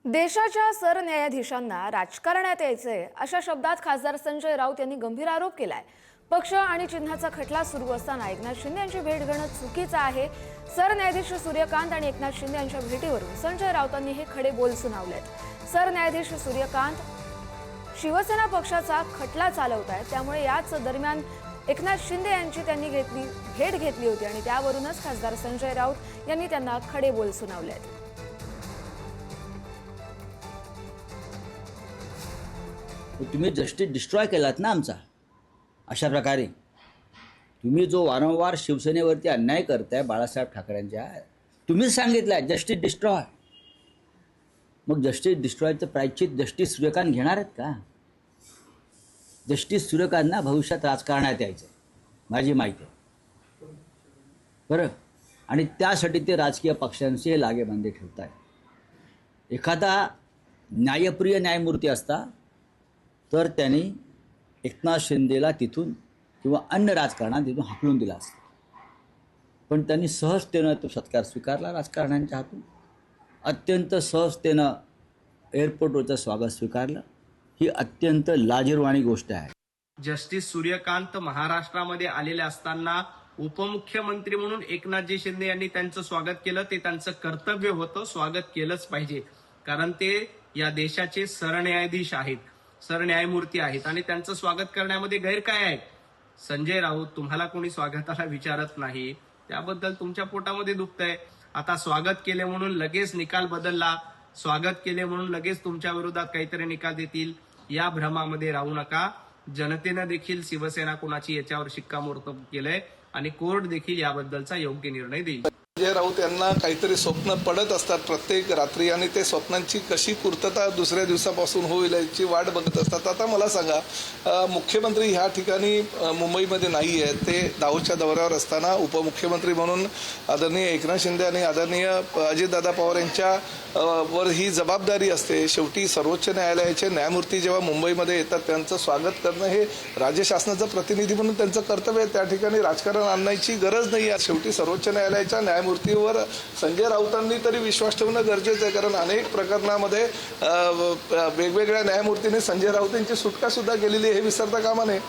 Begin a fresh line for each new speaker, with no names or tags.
देशाच्या सरन्यायाधीशांना राजकारणात यायचंय अशा शब्दात खासदार संजय राऊत यांनी गंभीर आरोप केलाय। पक्ष आणि चिन्हाचा खटला सुरू असताना एकनाथ शिंदे यांची भेट घेणं चुकीचं आहे। सरन्यायाधीश सूर्यकांत आणि एकनाथ शिंदे यांच्या भेटीवरून संजय राऊतांनी हे खडे बोल सुनावलेत। सरन्यायाधीश सूर्यकांत शिवसेना पक्षाचा खटला चालवतायत, त्यामुळे याच दरम्यान एकनाथ शिंदे यांची त्यांनी भेट घेतली होती आणि त्यावरूनच खासदार संजय राऊत यांनी त्यांना खडे बोल सुनावलेत।
तुम्ही जस्टिस डिस्ट्रॉय केलात ना आमचा। अशा प्रकारे तुम्ही जो वारंवार शिवसेनेवरती अन्याय करताय बाळासाहेब ठाकरेंच्या, तुम्हीच सांगितलं जस्टिस डिस्ट्रॉय। मग जस्टिस डिस्ट्रॉयचं प्रायश्चित जस्टिस सूर्यकांत घेणार आहेत का? जस्टिस सूर्यकांतना भविष्यात राजकारणात यायचं माझी माहिती आहे बरं, आणि त्यासाठी ते राजकीय पक्षांशी हे लागेबांधे ठेवत आहेत। एखादा न्यायप्रिय न्यायमूर्ती असता तर त्यांनी एकनाथ शिंदेला तिथून किंवा अन्य राजकारणात तिथून हाकलून दिला असता, पण त्यांनी सहजतेनं तो सत्कार स्वीकारला राजकारण्यांच्या हातून। अत्यंत सहजतेनं एअरपोर्टवरचं स्वागत स्वीकारलं। ही अत्यंत लाजिरवाणी गोष्ट आहे।
जस्टिस सूर्यकांत महाराष्ट्रामध्ये आलेले असताना उपमुख्यमंत्री म्हणून एकनाथजी शिंदे यांनी त्यांचं स्वागत केलं। ते त्यांचं कर्तव्य होतं, स्वागत केलंच पाहिजे, कारण ते या देशाचे सरन्यायाधीश आहेत, सरन्यायमूर्ती आहेत आणि त्यांचं स्वागत करण्यामध्ये गैर काय आहे? संजय राऊत, तुम्हाला कोणी स्वागताला विचारत नाही, त्याबद्दल तुमच्या पोटामध्ये दुखतंय। आता स्वागत केले म्हणून लगेच निकाल बदलला, स्वागत केले म्हणून लगेच तुमच्या विरोधात काहीतरी निकाल देतील, या भ्रमामध्ये राहू नका। जनतेनं देखील शिवसेना कोणाची याच्यावर शिक्कामोर्तब केलंय आणि कोर्ट देखील याबद्दलचा योग्य निर्णय देईल।
संजय राऊत यांना काहीतरी स्वप्न पडत असतात प्रत्येक रात्री, आणि ते स्वप्नांची कशी पूर्तता दुसऱ्या दिवसापासून होईल याची वाट बघत असतात। आता मला सांगा, मुख्यमंत्री ह्या ठिकाणी मुंबईमध्ये नाही आहेत, ते दाहोदच्या दौऱ्यावर असताना उपमुख्यमंत्री म्हणून आदरणीय एकनाथ शिंदे आणि आदरणीय अजितदादा पवार यांच्या वर ही जबाबदारी असते। शेवटी सर्वोच्च न्यायालयाचे न्यायमूर्ती जेव्हा मुंबईमध्ये येतात त्यांचं स्वागत करणं हे राज्य शासनाचं प्रतिनिधी म्हणून त्यांचं कर्तव्य आहे। त्या ठिकाणी राजकारण आणण्याची गरज नाही आहे। शेवटी सर्वोच्च न्यायालयाच्या न्यायमूर्तीवर संजय राऊतांनी तरी विश्वास ठेवणं गरजेचं आहे, कारण अनेक प्रकरणामध्ये वेगवेगळ्या न्यायमूर्तींनी संजय राऊत यांची सुटका सुद्धा केलेली आहे, हे विसरता कामा नये।